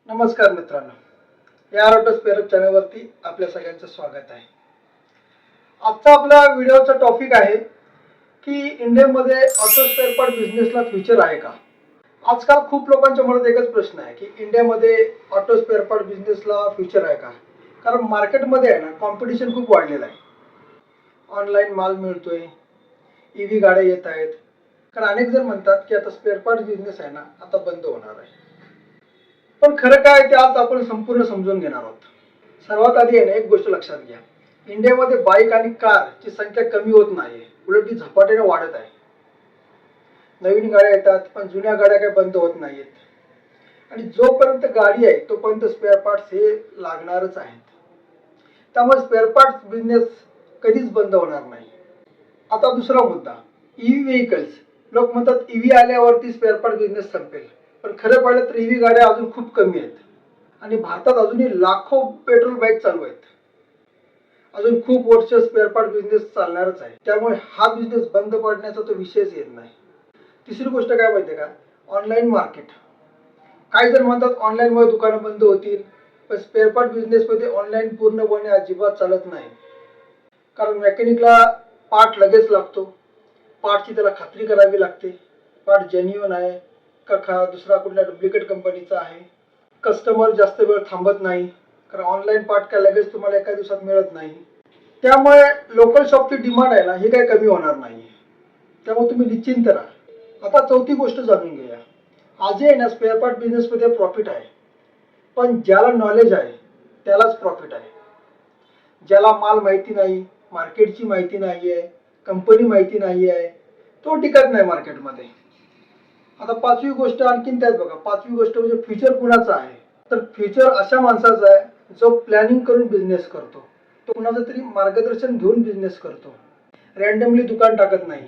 नमस्कार मित्रांनो, या ऑटो स्पेअर चॅनलवरती आपल्या सगळ्यांचं स्वागत आहे. आजचा आपला व्हिडिओचा टॉपिक आहे की इंडियामध्ये ऑटो स्पेअर पार्ट बिझनेसला फ्युचर आहे का. आजकाल खूप लोकांच्या मनात एकच प्रश्न आहे की इंडियामध्ये ऑटो स्पेअर पार्ट बिझनेसला फ्युचर आहे का. कारण मार्केटमध्ये आहे ना, कॉम्पिटिशन खूप वाढलेलं आहे. ऑनलाईन माल मिळतोय, EV गाड्या येत आहेत. कारण अनेक जण म्हणतात की आता स्पेअर पार्ट बिझनेस आहे ना, आता बंद होणार आहे. पण खरं काय ते आज आपण संपूर्ण समजून घेणार आहोत. सर्वात आधी आहे ना, एक गोष्ट लक्षात घ्या. इंडियामध्ये बाईक आणि कारची संख्या कमी होत नाही, उलट ती झपाट्याने वाढत आहे. नवीन गाड्या येतात, पण जुन्या गाड्या काही बंद होत नाहीत. आणि जोपर्यंत गाडी आहे तोपर्यंत स्पेअर पार्ट्स हे लागणारच आहेत. त्यामुळे स्पेअर पार्ट्स बिझनेस कधीच बंद होणार नाही. आता दुसरा मुद्दा, EV व्हेकल्स. लोक म्हणतात EV आल्यावरती स्पेअर पार्ट बिझनेस संपेल. पण खरं पाहिलं तर EV गाड्या अजून खूप कमी आहेत. आणि भारतात अजूनही लाखो पेट्रोल बाईक चालू आहेत. अजून खूप वर्ष स्पेअर पार्ट बिझनेस चालणारच आहे. त्यामुळे हा बिझनेस बंद पडण्याचा तो विषयच येत नाही. तिसरी गोष्ट काय माहिती आहे का, ऑनलाईन मार्केट. काही जण म्हणतात ऑनलाईनमुळे दुकानं बंद होतील, पण स्पेअर पार्ट बिझनेसमध्ये ऑनलाईन पूर्णपणे अजिबात चालत नाही. कारण मेकॅनिकला पार्ट लगेच लागतो, पार्टची त्याला खात्री करावी लागते, पार्ट जेन्युइन आहे का दुसरा कुठल्या डुप्लिकेट कंपनीचा आहे. कस्टमर जास्त वेळ थांबत नाही, कारण ऑनलाईन पार्ट काय लगेच तुम्हाला एका दिवसात मिळत नाही. त्यामुळे लोकल शॉपची डिमांड आहे ना, ही काही कमी होणार नाही. त्यामुळे तुम्ही निश्चिंत राहा. आता चौथी गोष्ट जाणून घेऊया. आजही आहे ना, स्पेअर पार्ट बिझनेसमध्ये प्रॉफिट आहे, पण ज्याला नॉलेज आहे त्यालाच प्रॉफिट आहे. ज्याला माल माहिती नाही, मार्केटची माहिती नाही आहे, कंपनी माहिती नाही आहे, तो टिकत नाही मार्केटमध्ये. आता पाचवी गोष्ट आणखीन त्यात बघा. पाचवी गोष्ट म्हणजे फ्युचर कुणाचा आहे. तर फ्युचर अशा माणसाचा आहे जो प्लॅनिंग करून बिझनेस करतो, तो कुणाचं तरी मार्गदर्शन घेऊन बिझनेस करतो. रँडमली दुकान टाकत नाही,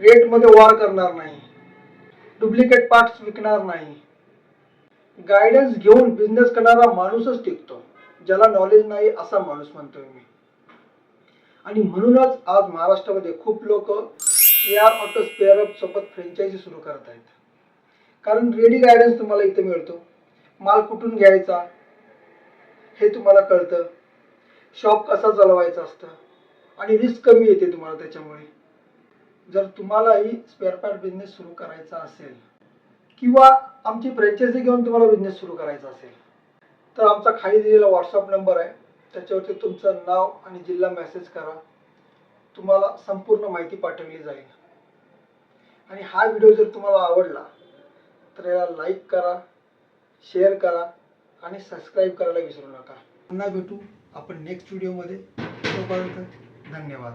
रेटमध्ये वार करणार नाही, डुप्लिकेट पार्ट्स विकणार नाही. गायडन्स घेऊन बिझनेस करणारा माणूसच टिकतो. ज्याला नॉलेज नाही असा माणूस म्हणतोय मी. आणि म्हणूनच आज महाराष्ट्रामध्ये खूप लोक AR ऑटो स्पेअर सोबत फ्रँचायझी सुरू करत आहेत. कारण रेडी गायडन्स तुम्हाला इथे मिळतो, माल कुठून घ्यायचा हे तुम्हाला कळतं, शॉप कसा चालवायचा असतं, आणि रिस्क कमी येते तुम्हाला त्याच्यामुळे. जर तुम्हालाही स्पेअर पार्ट बिझनेस सुरू करायचा असेल किंवा आमची फ्रँचायझी घेऊन तुम्हाला बिझनेस सुरू करायचा असेल, तर आमचा खाली दिलेला व्हॉट्सअप नंबर आहे, त्याच्यावरती तुमचं नाव आणि जिल्हा मेसेज करा. तुम्हाला संपूर्ण माहिती पाठवली जाईल. आणि हा व्हिडिओ जर तुम्हाला आवडला तर याला लाईक करा, शेअर करा आणि सबस्क्राईब करायला विसरू नका. पुन्हा भेटू आपण नेक्स्ट व्हिडिओमध्ये. तोपर्यंत धन्यवाद.